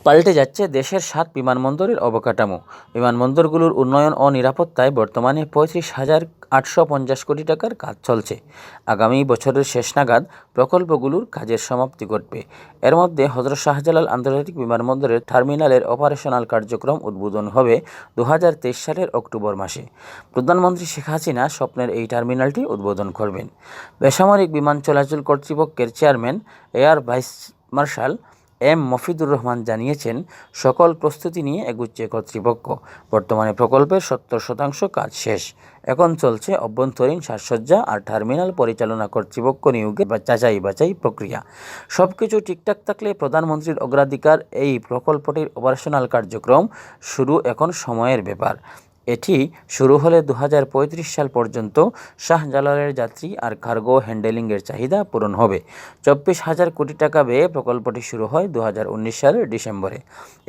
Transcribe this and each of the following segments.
পাল্টে যাচ্ছে দেশের 7 বিমানবন্দরের অবকাঠামো। বিমানবন্দরগুলোর উন্নয়ন ও নিরাপত্তায় বর্তমানে 35,850 কোটি টাকার কাজ চলছে। আগামী বছরের শেষ নাগাদ প্রকল্পগুলোর কাজের সমাপ্তি ঘটবে। এর মধ্যে হযরত শাহজালাল আন্তর্জাতিক বিমানবন্দরের টার্মিনালের অপারেশনাল কার্যক্রম উদ্বোধন হবে 2023 সালের অক্টোবর মাসে। প্রধানমন্ত্রী শেখ হাসিনা স্বপ্নের এই টার্মিনালটি উদ্বোধন করবেন। বেসামরিক বিমান চলাচল কর্তৃপক্ষের chairman air vice marshal M Mofidur Rahman জানিয়েছেন, সকল প্রস্তুতি নিয়ে এগুচ্ছে কর্তৃপক্ষ। বর্তমানে প্রকল্পের 70% কাজ শেষ। এখন চলছে অভ্যন্তরীণ সাজসজ্জা আর টার্মিনাল পরিচালনা কর্তৃপক্ষ নিয়োগের যাচাই বাছাই প্রক্রিয়া। সবকিছু ঠিকঠাক থাকলে প্রধানমন্ত্রীর অগ্রাধিকার এই প্রকল্পটির অপারেশনাল কার্যক্রম শুরু এখন সময়ের ব্যাপার। এটি শুরু হলে 2035 সাল পর্যন্ত শাহজালালের যাত্রী আর কার্গো হ্যান্ডেলিংয়ের চাহিদা পূরণ হবে। 24,000 কোটি টাকা ব্যয়ে প্রকল্পটি শুরু হয় 2019 সালের ডিসেম্বরে।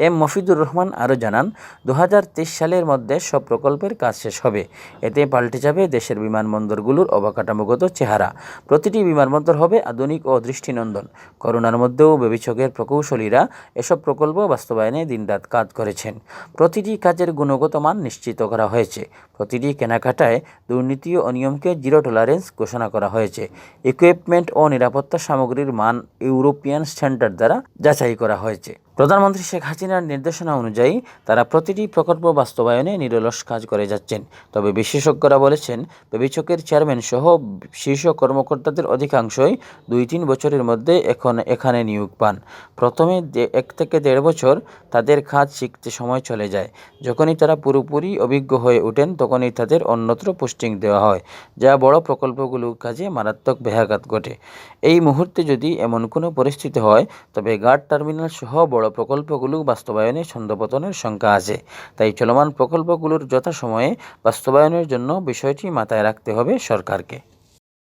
এম মফিদুর রহমান আরও জানান, 2023 সালের মধ্যে সব প্রকল্পের কাজ শেষ হবে। এতে পাল্টে যাবে দেশের বিমানবন্দরগুলোর অবকাঠামোগত চেহারা। প্রতিটি বিমানবন্দর হবে আধুনিক ও দৃষ্টিনন্দন। করোনার মধ্যেও বেবিচকের প্রকৌশলীরা এসব প্রকল্প বাস্তবায়নে দিনরাত কাজ করেছেন। প্রতিটি কাজের গুণগত মান নিশ্চিত করা হয়েছে। প্রতিটি কেনাকাটায় দুর্নীতি ও অনিয়মকে জিরো টলারেন্স ঘোষণা করা হয়েছে। ইকুইপমেন্ট ও নিরাপত্তা সামগ্রীর মান ইউরোপিয়ান স্ট্যান্ডার্ড দ্বারা যাচাই করা হয়েছে। প্রধানমন্ত্রী শেখ হাসিনার নির্দেশনা অনুযায়ী তারা প্রতিটি প্রকল্প বাস্তবায়নে নিরলস কাজ করে যাচ্ছেন। তবে বিশেষজ্ঞরা বলেছেন, বেবিচকের চেয়ারম্যান সহ শীর্ষ কর্মকর্তাদের অধিকাংশই 2-3 বছরের মধ্যে এখানে নিয়োগ পান। প্রথমে 1 থেকে 1.5 বছর তাদের কাজ শিখতে সময় চলে যায়। যখনই তারা পুরোপুরি অভিজ্ঞ হয়ে ওঠেন তখনই তাদের অন্যত্র পোস্টিং দেওয়া হয়, যা বড় প্রকল্পগুলোর কাজে মারাত্মক ব্যাঘাত ঘটে। এই মুহূর্তে যদি এমন কোনো পরিস্থিতি হয়, তবে ঘাট টার্মিনাল সহ বড় প্রকল্পগুলো বাস্তবায়নে ছন্দপতনের শঙ্কা আছে। তাই চলমান প্রকল্পগুলোর যথাসময়ে বাস্তবায়নের জন্য বিষয়টি মাথায় রাখতে হবে সরকারকে।